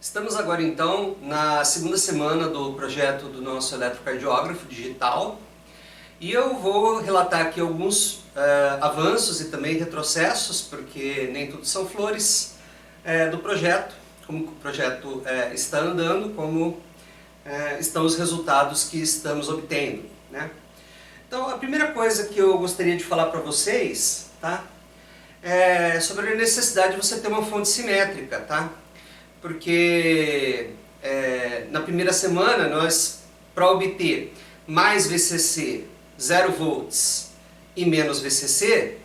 Estamos agora então na segunda semana do projeto do nosso eletrocardiógrafo digital e eu vou relatar aqui alguns avanços e também retrocessos, porque nem tudo são flores, do projeto, como o projeto está andando, como estão os resultados que estamos obtendo, né? Então a primeira coisa que eu gostaria de falar para vocês, tá, é sobre a necessidade de você ter uma fonte simétrica, tá? Porque na primeira semana nós, para obter mais VCC, 0 volts e menos VCC,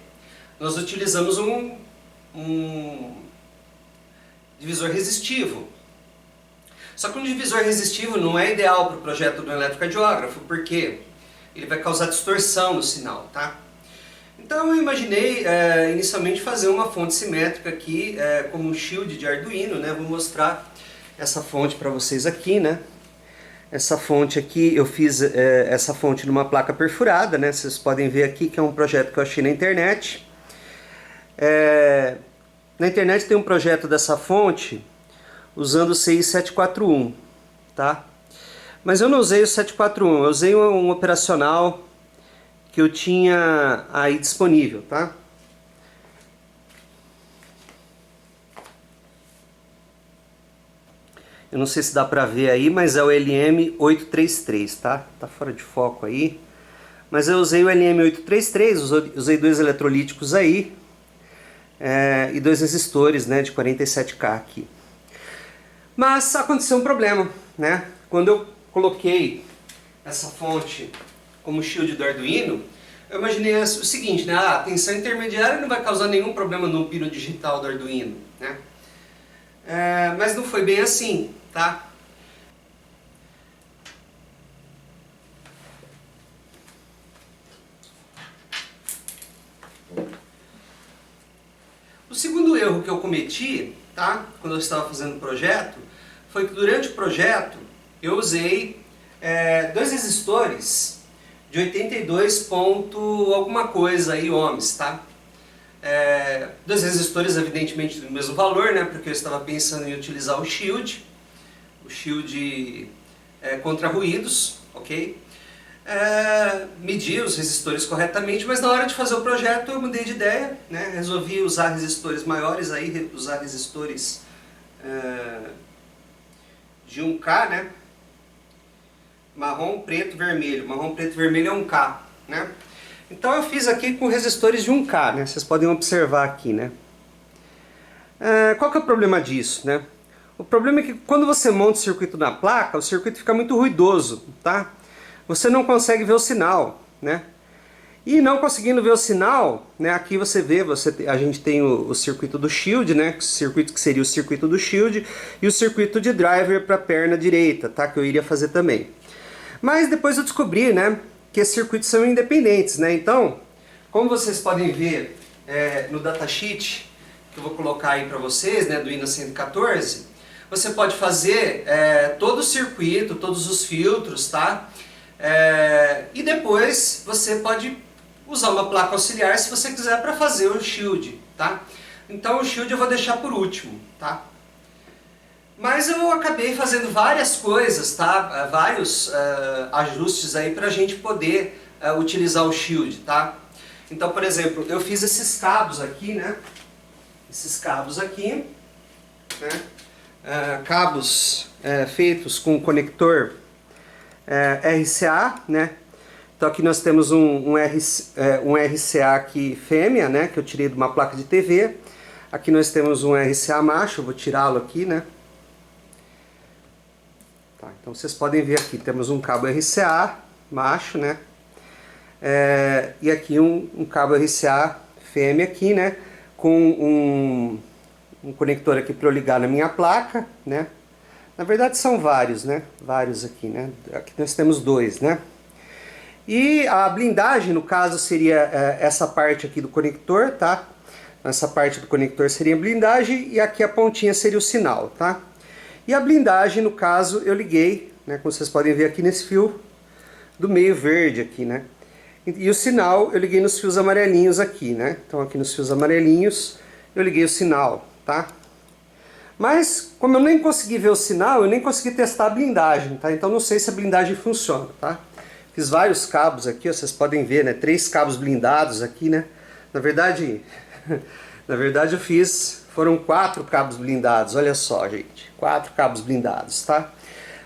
nós utilizamos um divisor resistivo. Só que um divisor resistivo não é ideal para o projeto do eletrocardiógrafo, porque ele vai causar distorção no sinal, tá? Então eu imaginei inicialmente fazer uma fonte simétrica aqui, como um shield de Arduino, né? Vou mostrar essa fonte para vocês aqui, né? Essa fonte aqui, eu fiz essa fonte numa placa perfurada, né? Vocês podem ver aqui que é um projeto que eu achei na internet. Na internet tem um projeto dessa fonte usando o CI 741, tá? Mas eu não usei o 741, eu usei um operacional que eu tinha aí disponível, tá? Eu não sei se dá pra ver aí, mas é o LM833, tá? Tá fora de foco aí. Mas eu usei o LM833, usei dois eletrolíticos aí, e dois resistores, né, de 47K aqui. Mas aconteceu um problema, né? Quando eu coloquei essa fonte como shield do Arduino, eu imaginei o seguinte, né? A tensão intermediária não vai causar nenhum problema no pino digital do Arduino, né? Mas não foi bem assim, tá? O segundo erro que eu cometi, tá? Quando eu estava fazendo o projeto, foi que durante o projeto eu usei dois resistores de 82 ponto alguma coisa aí ohms, tá? Dois resistores evidentemente do mesmo valor, né? Porque eu estava pensando em utilizar o shield contra ruídos, ok? Medi os resistores corretamente, mas na hora de fazer o projeto eu mudei de ideia, né? Resolvi usar resistores maiores aí, usar resistores de 1K, né? Marrom, preto, vermelho. Marrom, preto, vermelho é 1K, né? Então eu fiz aqui com resistores de 1K, né? Vocês podem observar aqui, né? Qual que é o problema disso, né? O problema é que quando você monta o circuito na placa, o circuito fica muito ruidoso, tá? Você não consegue ver o sinal, né? E não conseguindo ver o sinal, né? Aqui você vê, a gente tem o circuito do shield, né? O circuito que seria o circuito do shield e o circuito de driver para a perna direita, tá? Que eu iria fazer também. Mas depois eu descobri, né, que esses circuitos são independentes, né? Então, como vocês podem ver no datasheet que eu vou colocar aí para vocês, né, do INA 114, você pode fazer todo o circuito, todos os filtros, tá? E depois você pode usar uma placa auxiliar se você quiser para fazer o shield, tá? Então o shield eu vou deixar por último, tá? Mas eu acabei fazendo várias coisas, tá? Vários ajustes aí para a gente poder utilizar o shield, tá? Então, por exemplo, eu fiz esses cabos aqui, né? Esses cabos aqui, né? Cabos feitos com conector RCA, né? Então aqui nós temos um RCA aqui fêmea, né? Que eu tirei de uma placa de TV. Aqui nós temos um RCA macho, eu vou tirá-lo aqui, né? Tá, então vocês podem ver aqui, temos um cabo RCA macho, né? E aqui um cabo RCA fêmea aqui, né? Com um conector aqui para eu ligar na minha placa, né? Na verdade são vários, né? Vários aqui, né? Aqui nós temos dois, né? E a blindagem, no caso, seria essa parte aqui do conector, tá? Essa parte do conector seria a blindagem e aqui a pontinha seria o sinal, tá? E a blindagem, no caso, eu liguei, né? Como vocês podem ver aqui nesse fio do meio verde aqui, né? E o sinal eu liguei nos fios amarelinhos aqui, né? Então aqui nos fios amarelinhos eu liguei o sinal, tá? Mas, como eu nem consegui ver o sinal, eu nem consegui testar a blindagem, tá? Então não sei se a blindagem funciona, tá? Fiz vários cabos aqui, ó, vocês podem ver, né? 3 cabos blindados aqui, né? Na verdade, eu fiz, foram 4 cabos blindados, olha só, gente. 4 cabos blindados, tá?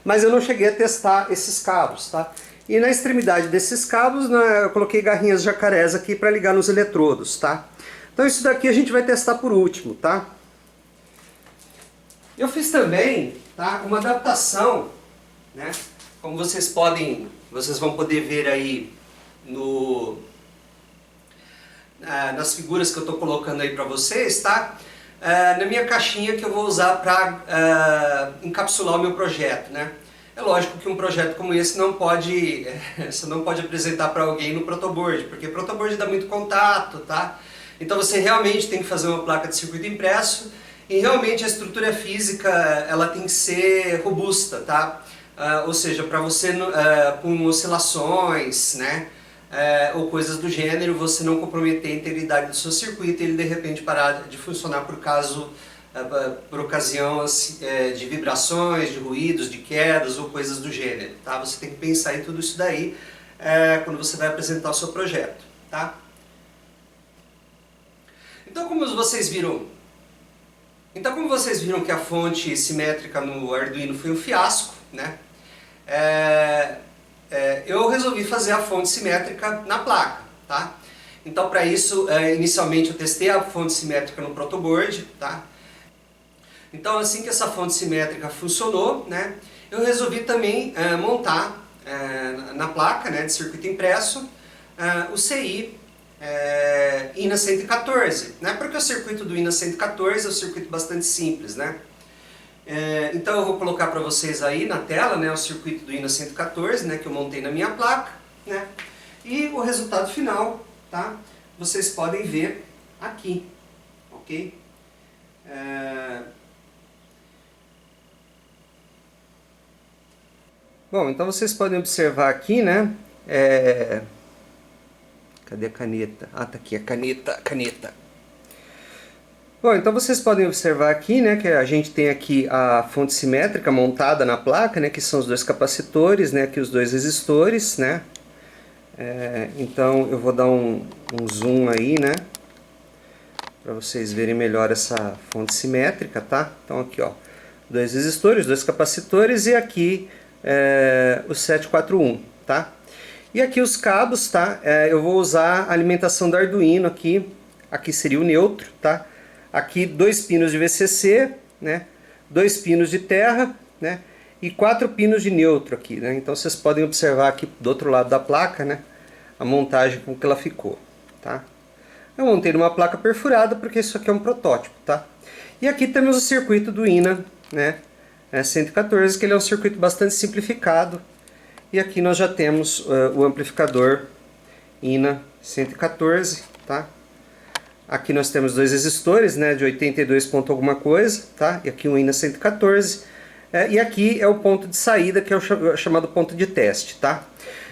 Mas eu não cheguei a testar esses cabos, tá? E na extremidade desses cabos, né, eu coloquei garrinhas jacarés aqui para ligar nos eletrodos, tá? Então isso daqui a gente vai testar por último, tá? Eu fiz também, tá, uma adaptação, né? Como vocês vão poder ver aí nas figuras que eu estou colocando aí para vocês, tá? Na minha caixinha que eu vou usar para encapsular o meu projeto, né? É lógico que um projeto como esse você não pode apresentar para alguém no protoboard, porque protoboard dá muito contato, tá? Então você realmente tem que fazer uma placa de circuito impresso e realmente a estrutura física ela tem que ser robusta, tá? Ou seja, para você com oscilações, né? Ou coisas do gênero, você não comprometer a integridade do seu circuito e ele de repente parar de funcionar por ocasião de vibrações, de ruídos, de quedas ou coisas do gênero, tá? Você tem que pensar em tudo isso daí quando você vai apresentar o seu projeto, tá? Então como vocês viram que a fonte simétrica no Arduino foi um fiasco, né? Eu resolvi fazer a fonte simétrica na placa, tá? Então para isso, inicialmente eu testei a fonte simétrica no protoboard, tá? Então assim que essa fonte simétrica funcionou, né, eu resolvi também montar na placa, né, de circuito impresso o CI INA 114, né, porque o circuito do INA 114 é um circuito bastante simples, né? Então eu vou colocar para vocês aí na tela, né, o circuito do INA 114, né, que eu montei na minha placa, né, e o resultado final, tá? Vocês podem ver aqui, ok? Bom, então vocês podem observar aqui, né? Cadê a caneta? Ah, tá aqui a caneta. Bom, então vocês podem observar aqui, né, que a gente tem aqui a fonte simétrica montada na placa, né, que são os 2 capacitores, né, aqui os 2 resistores, né. Então eu vou dar um zoom aí, né, para vocês verem melhor essa fonte simétrica, tá? Então aqui, ó, 2 resistores, 2 capacitores e aqui o 741, tá? E aqui os cabos, tá? Eu vou usar a alimentação do Arduino aqui seria o neutro, tá? Aqui 2 pinos de VCC, né? 2 pinos de terra, né? E 4 pinos de neutro aqui, né? Então vocês podem observar aqui do outro lado da placa, né? A montagem como que ela ficou, tá? Eu montei numa placa perfurada porque isso aqui é um protótipo, tá? E aqui temos o circuito do INA, né? 114, que ele é um circuito bastante simplificado. E aqui nós já temos o amplificador INA 114, tá? Aqui nós temos 2 resistores, né, de 82 ponto alguma coisa, tá? E aqui um INA 114. E aqui é o ponto de saída, que é o chamado ponto de teste, tá?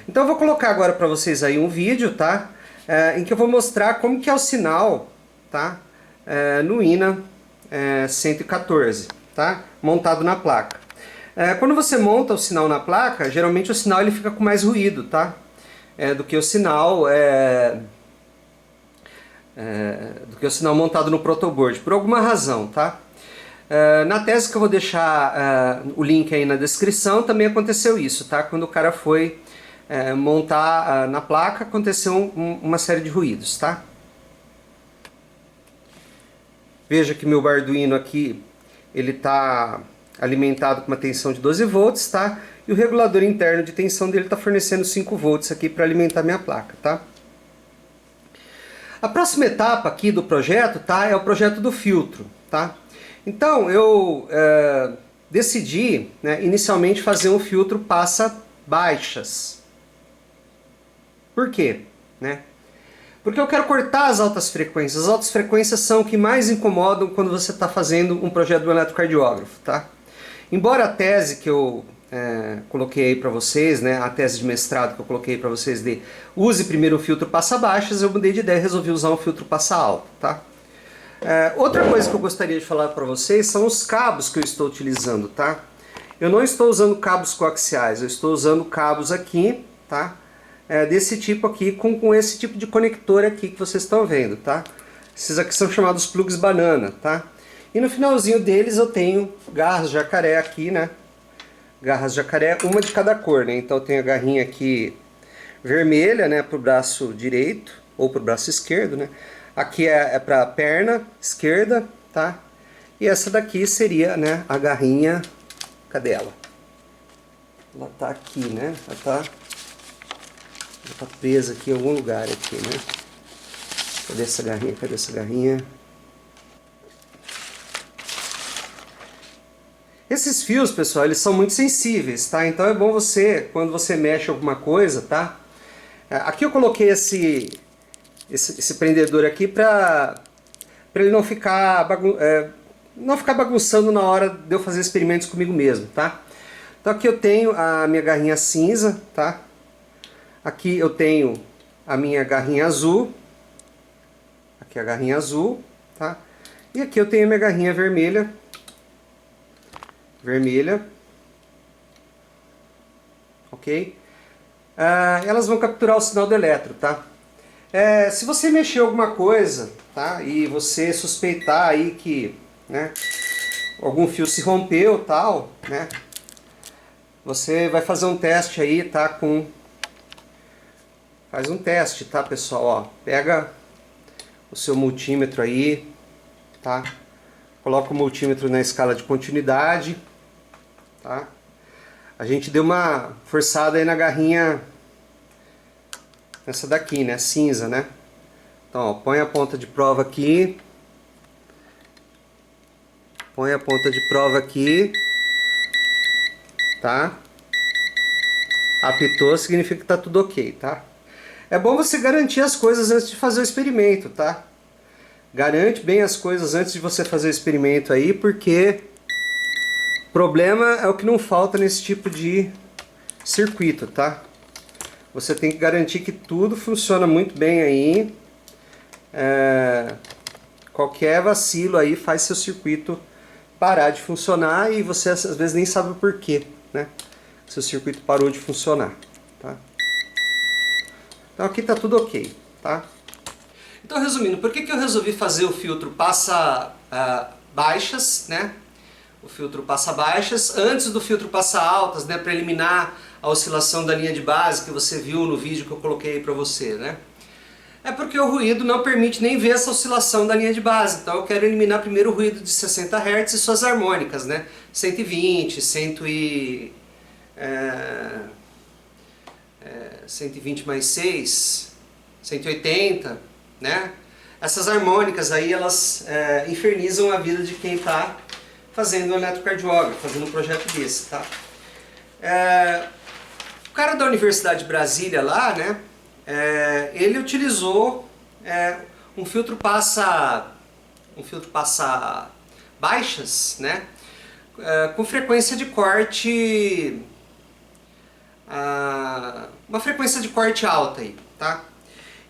Então eu vou colocar agora para vocês aí um vídeo, tá? Em que eu vou mostrar como que é o sinal, tá? No INA 114, tá? Montado na placa. Quando você monta o sinal na placa, geralmente o sinal ele fica com mais ruído, tá? Do que o sinal montado no protoboard, por alguma razão, tá? Na tese que eu vou deixar o link aí na descrição, também aconteceu isso, tá? Quando o cara foi montar na placa, aconteceu uma série de ruídos, tá? Veja que meu Arduino aqui, ele está alimentado com uma tensão de 12 volts, tá? E o regulador interno de tensão dele está fornecendo 5 volts aqui para alimentar minha placa, tá? A próxima etapa aqui do projeto, tá? É o projeto do filtro, tá? Então eu decidi, né, inicialmente fazer um filtro passa-baixas. Por quê? Né? Porque eu quero cortar as altas frequências. As altas frequências são o que mais incomodam quando você está fazendo um projeto do eletrocardiógrafo, tá? Embora a tese que eu coloquei aí para vocês, né, a tese de mestrado que eu coloquei para vocês use primeiro o filtro passa-baixas, eu mudei de ideia e resolvi usar um filtro passa-alto, tá? Outra coisa que eu gostaria de falar para vocês são os cabos que eu estou utilizando, tá? Eu não estou usando cabos coaxiais, eu estou usando cabos aqui, tá? Desse tipo aqui, com esse tipo de conector aqui que vocês estão vendo, tá? Esses aqui são chamados plugs banana, tá? E no finalzinho deles eu tenho garras jacaré aqui, né? Garras jacaré, uma de cada cor, né? Então eu tenho a garrinha aqui vermelha, né, para o braço direito ou para o braço esquerdo, né? Aqui é para a perna esquerda, tá? E essa daqui seria, né, a garrinha, cadê ela? Ela tá aqui, né? Ela tá presa aqui em algum lugar aqui, né? Cadê essa garrinha? Cadê essa garrinha? Esses fios, pessoal, eles são muito sensíveis, tá? Então é bom você, quando você mexe alguma coisa, tá? Aqui eu coloquei esse prendedor aqui para ele não ficar bagunçando na hora de eu fazer experimentos comigo mesmo, tá? Então aqui eu tenho a minha garrinha cinza, tá? Aqui eu tenho a minha garrinha azul. Aqui a garrinha azul, tá? E aqui eu tenho a minha garrinha vermelha. Ok? Elas vão capturar o sinal do elétron, tá? Se você mexer alguma coisa, tá? E você suspeitar aí que, né, algum fio se rompeu, tal, né? Você vai fazer um teste aí, tá? Faz um teste, tá, pessoal? Ó, pega o seu multímetro aí, tá? Coloca o multímetro na escala de continuidade, tá? A gente deu uma forçada aí na garrinha, nessa daqui, né? Cinza, né? Então, ó, põe a ponta de prova aqui. Põe a ponta de prova aqui. Tá? Apitou, significa que tá tudo ok, tá? É bom você garantir as coisas antes de fazer o experimento, tá? Garante bem as coisas antes de você fazer o experimento aí, porque problema é o que não falta nesse tipo de circuito, tá? Você tem que garantir que tudo funciona muito bem aí. Qualquer vacilo aí faz seu circuito parar de funcionar e você às vezes nem sabe o porquê, né? Seu circuito parou de funcionar, tá? Então aqui tá tudo ok, tá? Então, resumindo, por que eu resolvi fazer o filtro passa baixas, né? O filtro passa baixas antes do filtro passa altas, né? Para eliminar a oscilação da linha de base que você viu no vídeo que eu coloquei aí para você, né? É porque o ruído não permite nem ver essa oscilação da linha de base. Então eu quero eliminar primeiro o ruído de 60 Hz e suas harmônicas, né? 120, 120 mais 6, 180, né? Essas harmônicas aí, elas infernizam a vida de quem está fazendo um eletrocardiografo, fazendo um projeto desse, tá? O cara da Universidade de Brasília lá, né? Ele utilizou um filtro passa baixas, né? Com frequência de corte, uma frequência de corte alta aí, tá?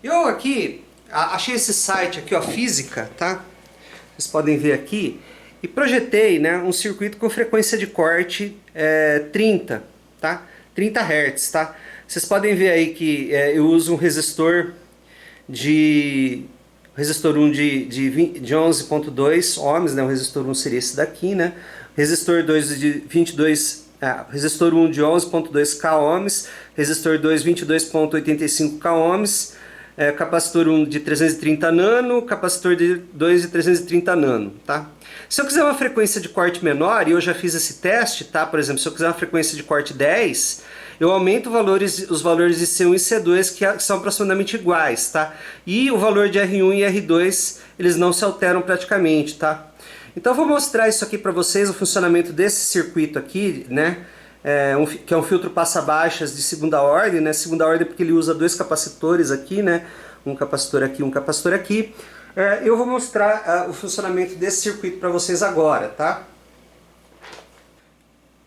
Eu aqui achei esse site aqui, ó, Física, tá? Vocês podem ver aqui e projetei, né, um circuito com frequência de corte 30, tá? 30 Hz, tá? Vocês podem ver aí que eu uso um resistor resistor 1 de 11.2 ohms, né? O resistor 1 seria esse daqui, né? Resistor 2 de 22, resistor 1 de 11.2 k ohms, resistor 2 22.85 k ohms, capacitor 1 de 330 nano, capacitor 2 de 330 nano, tá? Se eu quiser uma frequência de corte menor, e eu já fiz esse teste, tá? Por exemplo, se eu quiser uma frequência de corte 10, eu aumento os valores de C1 e C2 que são aproximadamente iguais, tá? E o valor de R1 e R2, eles não se alteram praticamente, tá? Então eu vou mostrar isso aqui para vocês, o funcionamento desse circuito aqui, né? Que é um filtro passa-baixas de segunda ordem, né? Segunda ordem porque ele usa dois capacitores aqui, né? Um capacitor aqui, um capacitor aqui. Eu vou mostrar o funcionamento desse circuito para vocês agora, tá?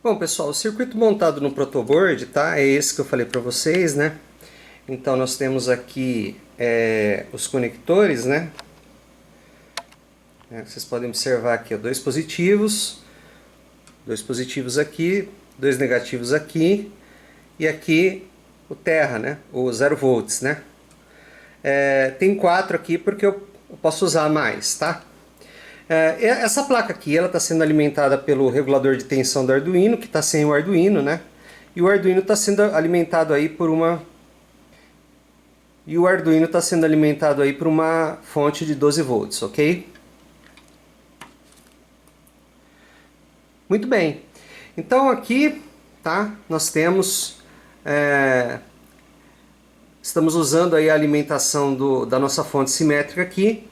Bom, pessoal, o circuito montado no protoboard, tá? É esse que eu falei para vocês, né? Então nós temos aqui os conectores, né? né? Vocês podem observar aqui, ó, dois positivos aqui, dois negativos aqui, e aqui o terra, né? O 0 volts, né? Tem 4 aqui porque eu posso usar mais, tá? Essa placa aqui, ela está sendo alimentada pelo regulador de tensão do Arduino, que está sem o Arduino, né? E o Arduino está sendo alimentado aí por uma fonte de 12 volts, ok? Muito bem. Então aqui, tá? Nós temos estamos usando aí a alimentação da nossa fonte simétrica aqui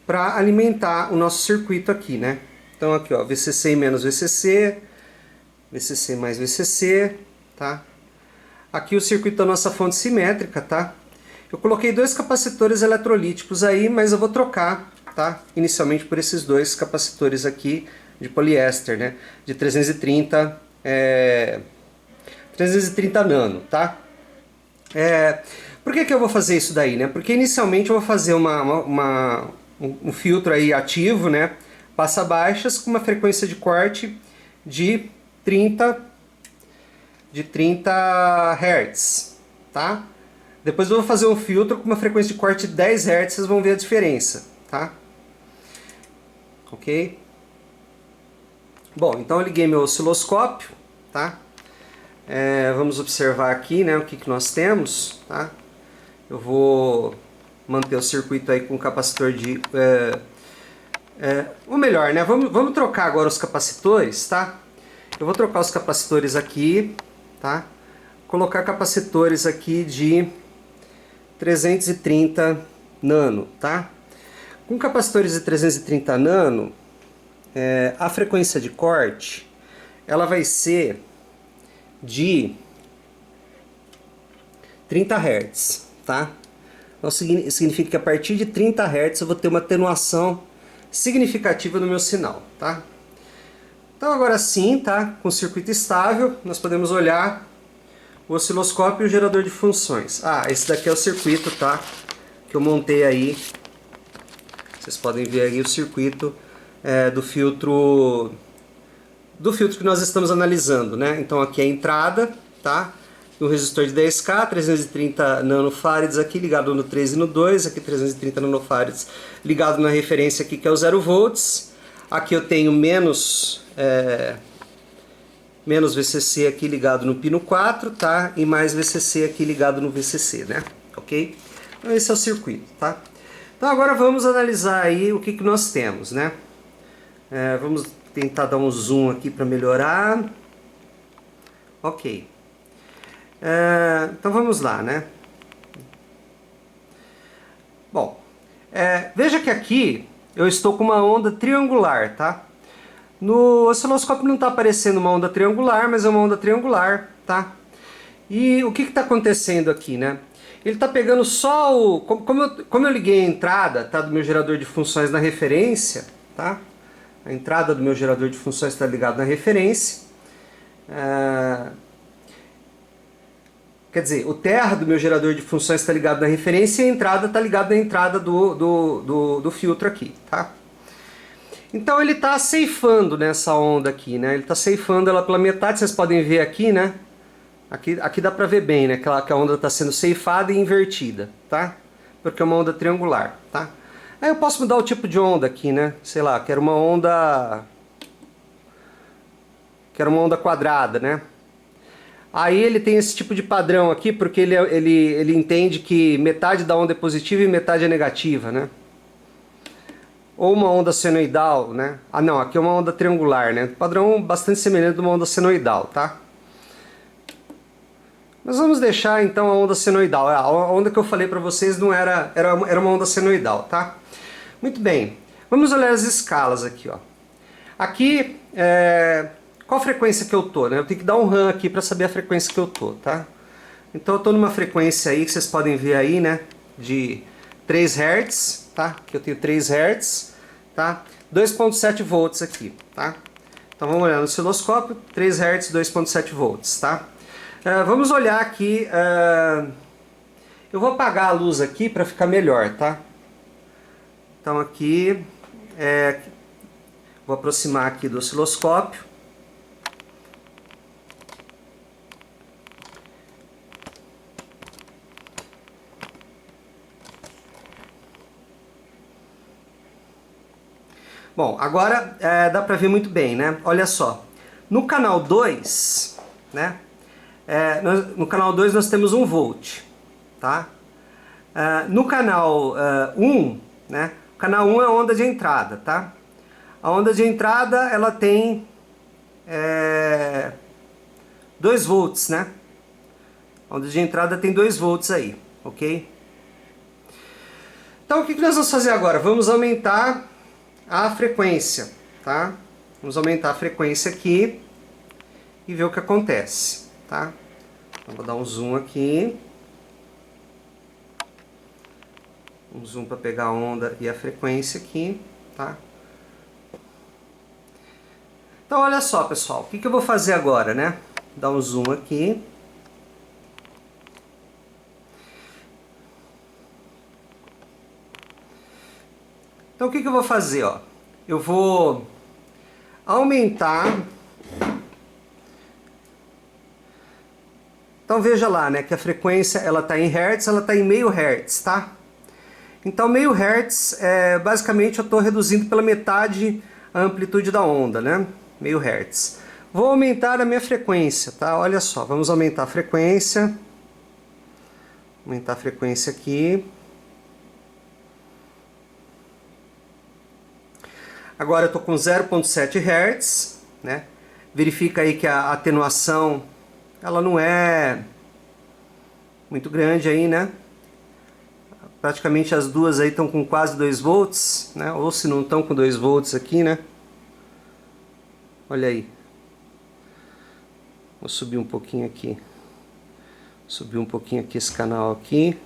para alimentar o nosso circuito aqui, né? Então aqui, ó, VCC e menos VCC, VCC mais VCC, tá? Aqui o circuito da nossa fonte simétrica, tá? Eu coloquei dois capacitores eletrolíticos aí, mas eu vou trocar, tá? Inicialmente por esses dois capacitores aqui de poliéster, né? De 330 nano, tá? Por que eu vou fazer isso daí, né? Porque inicialmente eu vou fazer um filtro aí ativo, né? Passa baixas com uma frequência de corte de 30 Hz, tá? Depois eu vou fazer um filtro com uma frequência de corte de 10 Hz, vocês vão ver a diferença, tá? Ok? Bom, então eu liguei meu osciloscópio, tá? Vamos observar aqui, né, o que nós temos, tá? Eu vou manter o circuito aí com capacitor de... ou melhor, né, vamos trocar agora os capacitores, tá? Eu vou trocar os capacitores aqui, tá? Colocar capacitores aqui de 330 nano, tá? Com capacitores de 330 nano, a frequência de corte, ela vai ser de 30 Hz, tá? Então significa que a partir de 30 Hz eu vou ter uma atenuação significativa no meu sinal, tá? Então agora sim, tá? Com o circuito estável, nós podemos olhar o osciloscópio e o gerador de funções. Esse daqui é o circuito, tá? Que eu montei aí. Vocês podem ver aí o circuito do filtro que nós estamos analisando, né? Então aqui é a entrada, tá? Um resistor de 10K, 330 nanofarads aqui ligado no 3 e no 2, aqui 330 nanofarads ligado na referência aqui que é o 0 volts. Aqui eu tenho menos VCC aqui ligado no pino 4, tá? E mais VCC aqui ligado no VCC, né? Ok? Então esse é o circuito, tá? Então agora vamos analisar aí o que nós temos, né? Vamos tentar dar um zoom aqui para melhorar. Ok. Então vamos lá, né? Bom, veja que aqui eu estou com uma onda triangular, tá? No osciloscópio não está aparecendo uma onda triangular, mas é uma onda triangular, tá? E o que está acontecendo aqui, né? Ele está pegando só o... Como eu liguei a entrada, tá, do meu gerador de funções na referência, tá? A entrada do meu gerador de funções está ligada na referência. Quer dizer, o terra do meu gerador de funções está ligado na referência e a entrada está ligada na entrada do filtro aqui, tá? Então ele está ceifando nessa onda aqui, né? Ele está ceifando ela pela metade, vocês podem ver aqui, né? Aqui dá para ver bem, né? Que a onda está sendo ceifada e invertida, tá? Porque é uma onda triangular, tá? Aí eu posso mudar o tipo de onda aqui, né? Sei lá, quero uma onda quadrada, né? Aí ele tem esse tipo de padrão aqui, porque ele entende que metade da onda é positiva e metade é negativa, né? Ou uma onda senoidal, né? Não, aqui é uma onda triangular, né? Padrão bastante semelhante de uma onda senoidal, tá? Nós vamos deixar então a onda senoidal. A onda que eu falei para vocês não era uma onda senoidal, tá? Muito bem. Vamos olhar as escalas aqui, ó. Aqui, qual frequência que eu tô, né? Eu tenho que dar um RAM aqui para saber a frequência que eu tô, tá? Então eu tô numa frequência aí que vocês podem ver aí, né? De 3 Hz, tá? Aqui eu tenho 3 Hz, tá? 2.7 volts aqui, tá? Então vamos olhar no osciloscópio, 3 Hz, 2.7 volts, tá? Vamos olhar aqui, eu vou apagar a luz aqui para ficar melhor, tá? Então aqui, Vou aproximar aqui do osciloscópio. Bom, agora dá para ver muito bem, né? Olha só, no canal 2, né? No canal 2 nós temos 1 volt, tá? No canal 1, né? O canal 1 é a onda de entrada, tá? A onda de entrada, ela tem 2 volts, né? A onda de entrada tem 2 volts aí, ok? Então o que nós vamos fazer agora? Vamos aumentar a frequência, tá? Vamos aumentar a frequência aqui e ver o que acontece, tá? Então, vou dar um zoom aqui. Um zoom para pegar a onda e a frequência aqui, tá? Então olha só, pessoal, o que eu vou fazer agora, né? Dar um zoom aqui. Então o que eu vou fazer, ó? Eu vou aumentar. Então veja lá, né, que a frequência ela está em hertz, ela está em meio hertz, tá? Então meio hertz, basicamente eu estou reduzindo pela metade a amplitude da onda, né? Meio hertz. Vou aumentar a minha frequência, tá? Olha só, vamos aumentar a frequência. Aumentar a frequência aqui. Agora eu estou com 0,7 Hz, né? Verifica aí que a atenuação ela não é muito grande aí, né? Praticamente as duas aí estão com quase 2 volts, né? Ou se não estão com 2 volts aqui, né? Olha aí. Vou subir um pouquinho aqui. Subir um pouquinho aqui esse canal aqui.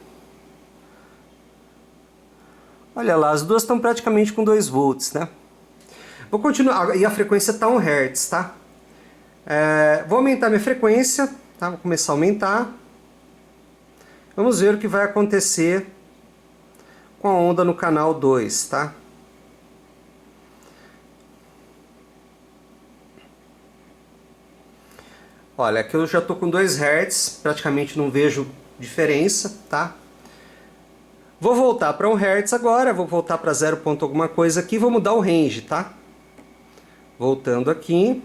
Olha lá, as duas estão praticamente com 2 volts, né? Vou continuar, e a frequência está 1 Hz, tá? Vou aumentar minha frequência, tá? Vou começar a aumentar. Vamos ver o que vai acontecer com a onda no canal 2, tá? Olha, aqui eu já estou com 2 Hz, praticamente não vejo diferença, tá? Vou voltar para 1 Hz agora, vou voltar para 0 ponto alguma coisa aqui, vou mudar o range, tá? Voltando aqui.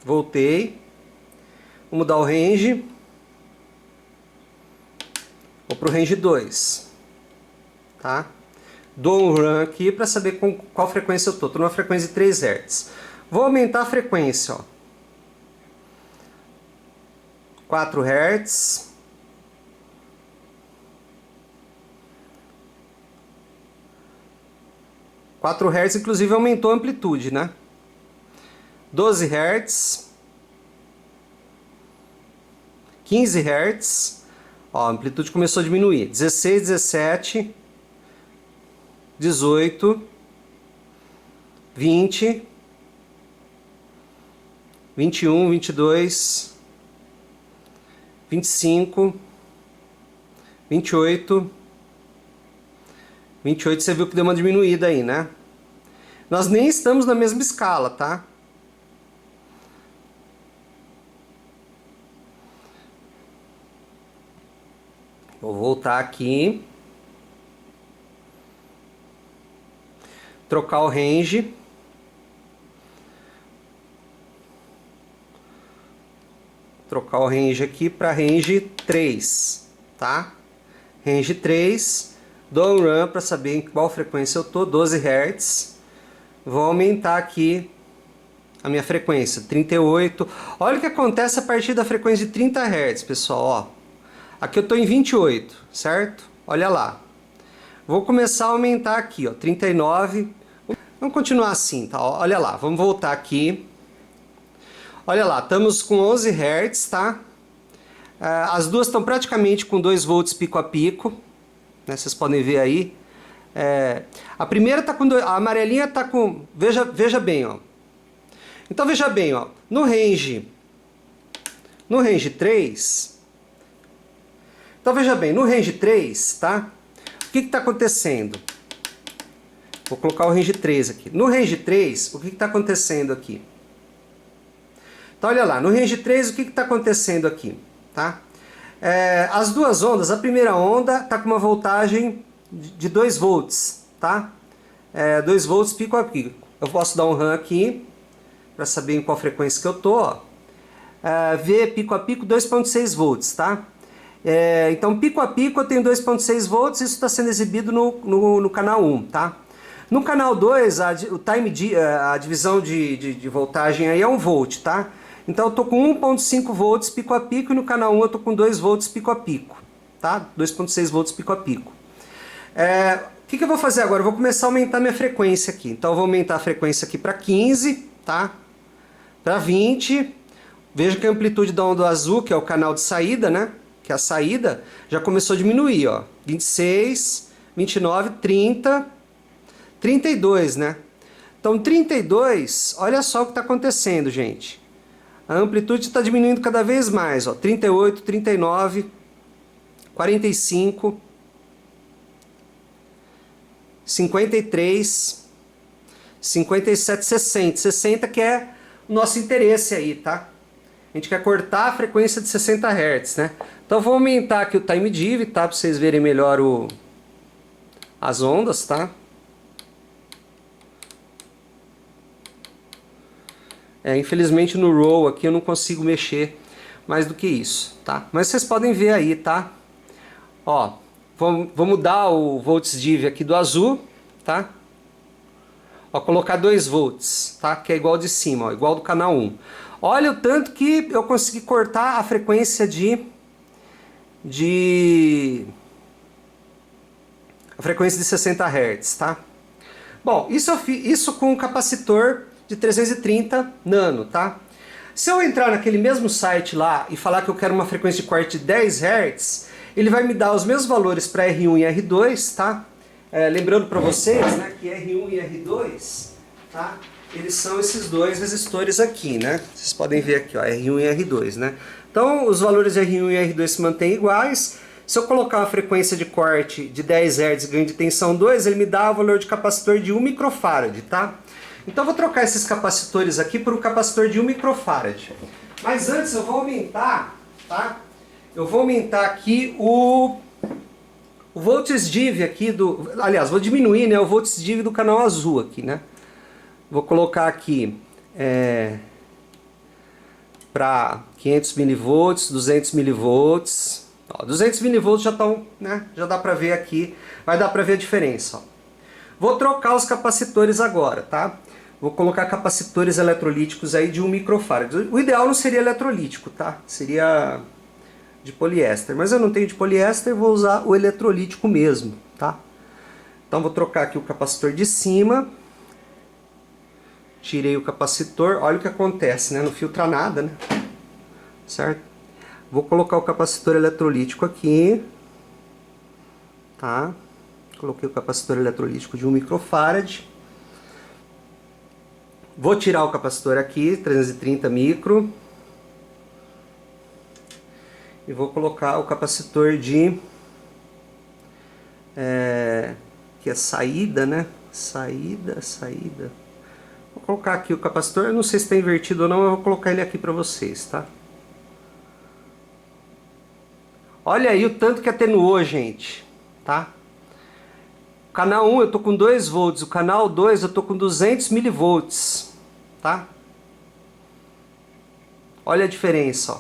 Voltei. Vou mudar o range. Vou para o range 2. Tá? Dou um run aqui para saber com qual frequência eu estou. Estou numa frequência de 3 Hz. Vou aumentar a frequência, ó. 4 Hz. 4 Hz, inclusive, aumentou a amplitude, né? 12 Hz. 15 Hz. Ó, a amplitude começou a diminuir. 16, 17, 18, 20, 21, 22, 25, 28... 28 você viu que deu uma diminuída aí, né? Nós nem estamos na mesma escala, tá? Vou voltar aqui. Trocar o range. Trocar o range aqui para range 3, tá? Range 3. Dou um run para saber em qual frequência eu tô, 12 Hz. Vou aumentar aqui a minha frequência, 38. Olha o que acontece a partir da frequência de 30 Hz, pessoal, ó. Aqui eu tô em 28, certo? Olha lá. Vou começar a aumentar aqui, ó, 39. Vamos continuar assim, tá? Olha lá, vamos voltar aqui. Olha lá, estamos com 11 Hz, tá? As duas estão praticamente com 2 volts pico a pico. Né, vocês podem ver aí. A primeira tá com a amarelinha tá com... Veja bem, ó. Então veja bem, ó. No range 3, Então veja bem, no range 3, tá? O que está acontecendo? Vou colocar o range 3 aqui. No range 3, o que está acontecendo aqui? Então olha lá, no range 3 o que está acontecendo aqui? Tá? As duas ondas, a primeira onda está com uma voltagem de 2 volts, tá? 2 volts pico a pico. Eu posso dar um RAM aqui, para saber em qual frequência que eu tô, ó. V pico a pico 2.6 volts, tá? Então pico a pico eu tenho 2.6 volts, isso está sendo exibido no canal 1, tá? No canal 2 a divisão de voltagem aí é 1 volt, tá? Então eu tô com 1.5 volts pico a pico e no canal 1 eu tô com 2 volts pico a pico, tá? 2.6 volts pico a pico. O que eu vou fazer agora? Eu vou começar a aumentar minha frequência aqui. Então eu vou aumentar a frequência aqui para 15, tá? Para 20. Veja que a amplitude da onda azul, que é o canal de saída, né? Que é a saída, já começou a diminuir, ó. 26, 29, 30, 32, né? Então 32, olha só o que está acontecendo, gente. A amplitude está diminuindo cada vez mais, ó. 38, 39, 45, 53, 57, 60. 60 que é o nosso interesse aí, tá? A gente quer cortar a frequência de 60 Hz, né? Então eu vou aumentar aqui o time div, tá? Para vocês verem melhor as ondas, tá? Infelizmente no row aqui eu não consigo mexer mais do que isso, tá? Mas vocês podem ver aí, tá? Ó, vou mudar o volts div aqui do azul, tá? Ó, colocar 2 volts, tá? Que é igual de cima, ó, igual do canal 1. Olha o tanto que eu consegui cortar a frequência de 60 Hz, tá? Bom, isso eu fiz isso com um capacitor de 330 nano, tá? Se eu entrar naquele mesmo site lá e falar que eu quero uma frequência de corte de 10 Hz, ele vai me dar os mesmos valores para R1 e R2, tá? Lembrando para vocês, né, que R1 e R2, tá? Eles são esses dois resistores aqui, né? Vocês podem ver aqui, ó, R1 e R2, né? Então, os valores de R1 e R2 se mantêm iguais. Se eu colocar uma frequência de corte de 10 Hz e ganho de tensão 2, ele me dá o valor de capacitor de 1 microfarad, tá? Então eu vou trocar esses capacitores aqui por um capacitor de 1 microfarad. Mas antes eu vou aumentar, tá? Eu vou aumentar aqui o volts div aqui do... Aliás, vou diminuir, né, o volts div do canal azul aqui, né? Vou colocar aqui para 500 mV, 200 mV. Ó, 200 mV já estão, né? Já dá para ver aqui, vai dar para ver a diferença. Ó. Vou trocar os capacitores agora, tá? Vou colocar capacitores eletrolíticos aí de 1 microfarad. O ideal não seria eletrolítico, tá? Seria de poliéster, mas eu não tenho de poliéster, vou usar o eletrolítico mesmo, tá? Então vou trocar aqui o capacitor de cima. Tirei o capacitor, olha o que acontece, né? Não filtra nada, né? Certo? Vou colocar o capacitor eletrolítico aqui. Tá? Coloquei o capacitor eletrolítico de 1 microfarad. Vou tirar o capacitor aqui, 330 micro. E vou colocar o capacitor de... que é saída, né? Saída. Vou colocar aqui o capacitor, eu não sei se está invertido ou não, eu vou colocar ele aqui para vocês, tá? Olha aí o tanto que atenuou, gente, tá? O canal 1 eu tô com 2 volts, o canal 2 eu tô com 200 milivolts, tá? Olha a diferença, ó.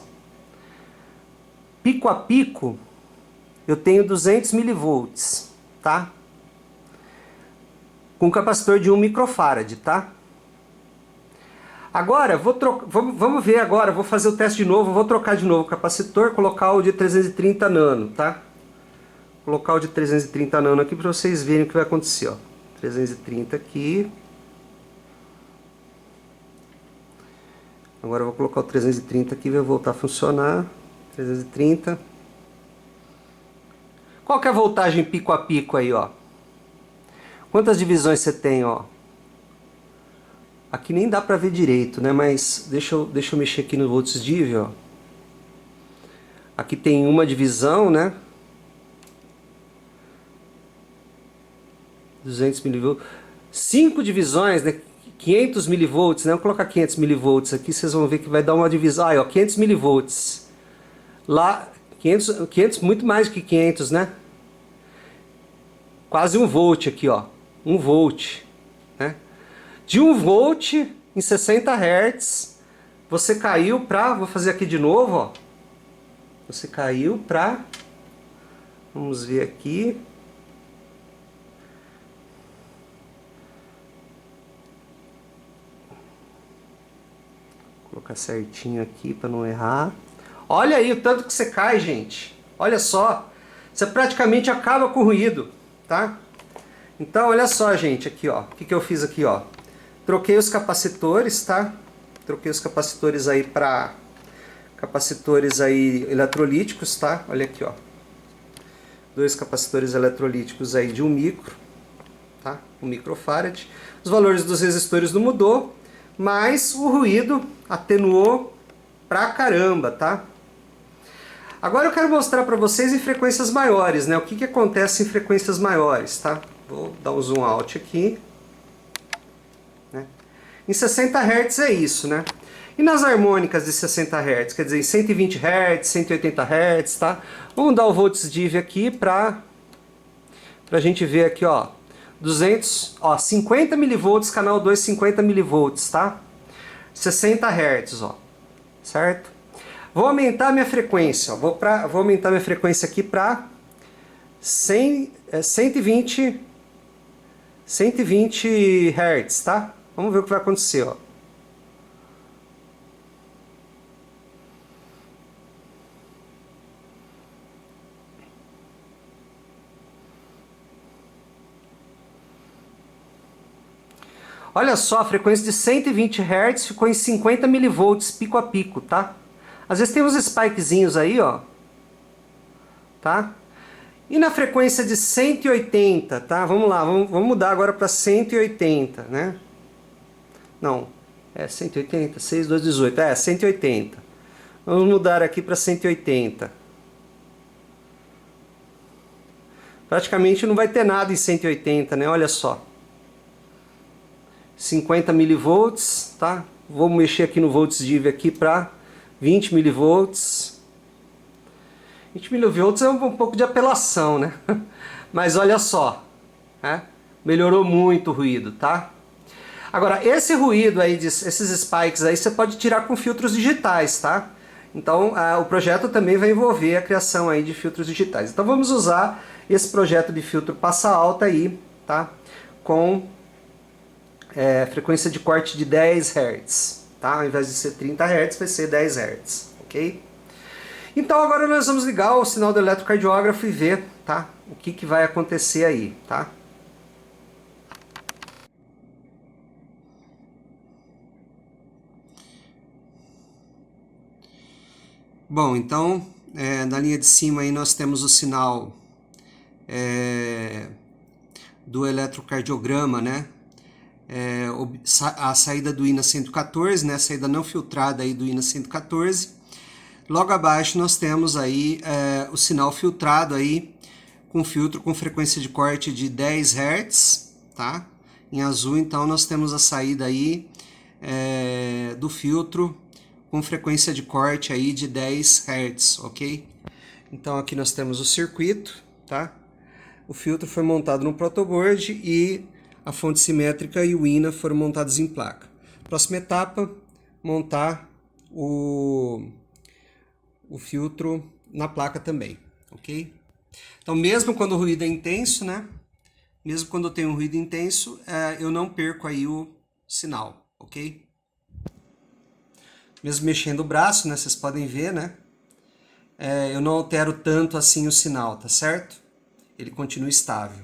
Pico a pico eu tenho 200 milivolts, tá? Com capacitor de 1 microfarad, tá? Agora, vamos ver agora, vou fazer o teste de novo, vou trocar de novo o capacitor, colocar o de 330 nano, tá? Colocar o de 330 nano aqui para vocês verem o que vai acontecer, ó. 330 aqui. Agora eu vou colocar o 330 aqui e vai voltar a funcionar. 330. Qual que é a voltagem pico a pico aí, ó? Quantas divisões você tem, ó? Aqui nem dá pra ver direito, né? Mas deixa eu mexer aqui no volts div, ó. Aqui tem uma divisão, né? 200 milivolts. 5 divisões, né? 500 milivolts, né? Vou colocar 500 milivolts aqui, vocês vão ver que vai dar uma divisão. Aí, ó, 500 milivolts. Lá, 500, muito mais do que 500, né? Quase 1 volt aqui, ó. 1 volt, né? De 1 volt em 60 Hz, você caiu para, vou fazer aqui de novo, ó. Você caiu para, vamos ver aqui. Vou colocar certinho aqui para não errar. Olha aí o tanto que você cai, gente. Olha só. Você praticamente acaba com o ruído, tá? Então, olha só, gente, aqui, ó. O que eu fiz aqui, ó? Troquei os capacitores, tá? Troquei os capacitores aí para capacitores aí eletrolíticos, tá? Olha aqui, ó. 2 capacitores eletrolíticos aí de 1 micro, tá? 1 microfarad. Os valores dos resistores não mudou, mas o ruído atenuou pra caramba, tá? Agora eu quero mostrar para vocês em frequências maiores, né? O que acontece em frequências maiores, tá? Vou dar um zoom out aqui. Né? Em 60 Hz é isso, né? E nas harmônicas de 60 Hz, quer dizer, em 120 Hz, 180 Hz, tá? Vamos dar o volts div aqui pra gente ver aqui, ó. 200, ó, 50 mV, canal 2, 50 mV, tá? 60 Hz, ó. Certo? Vou aumentar minha frequência, ó. Vou aumentar minha frequência aqui para 120 Hz, tá? Vamos ver o que vai acontecer, ó. Olha só, a frequência de 120 Hz ficou em 50 mV pico a pico, tá? Às vezes tem uns spikezinhos aí, ó. Tá? E na frequência de 180, tá? Vamos lá, vamos mudar agora para 180, né? Não, é 180, 6, 2, 18, é 180. Vamos mudar aqui para 180. Praticamente não vai ter nada em 180, né? Olha só. 50 mV, tá? Vou mexer aqui no volts div aqui para 20 mV. 20 mV é um pouco de apelação, né? Mas olha só, né? Melhorou muito o ruído, tá? Agora, esse ruído aí, esses spikes aí, você pode tirar com filtros digitais, tá? Então, o projeto também vai envolver a criação aí de filtros digitais. Então, vamos usar esse projeto de filtro passa alta aí, tá? Com frequência de corte de 10 Hz, tá? Ao invés de ser 30 Hz, vai ser 10 Hz, ok? Então agora nós vamos ligar o sinal do eletrocardiógrafo e ver, tá? O que vai acontecer aí, tá? Bom, então, na linha de cima aí nós temos o sinal do eletrocardiograma, né? A saída do INA 114, né, a saída não filtrada aí do INA 114. Logo abaixo nós temos aí o sinal filtrado aí com filtro com frequência de corte de 10 Hz, tá? Em azul, então, nós temos a saída aí do filtro com frequência de corte aí de 10 Hz, ok? Então aqui nós temos o circuito, tá? O filtro foi montado no protoboard e a fonte simétrica e o INA foram montados em placa. Próxima etapa, montar o filtro na placa também, ok? Então, mesmo quando o ruído é intenso, né? Mesmo quando eu tenho um ruído intenso, eu não perco aí o sinal, ok? Mesmo mexendo o braço, né? Vocês podem ver, né? Eu não altero tanto assim o sinal, tá certo? Ele continua estável.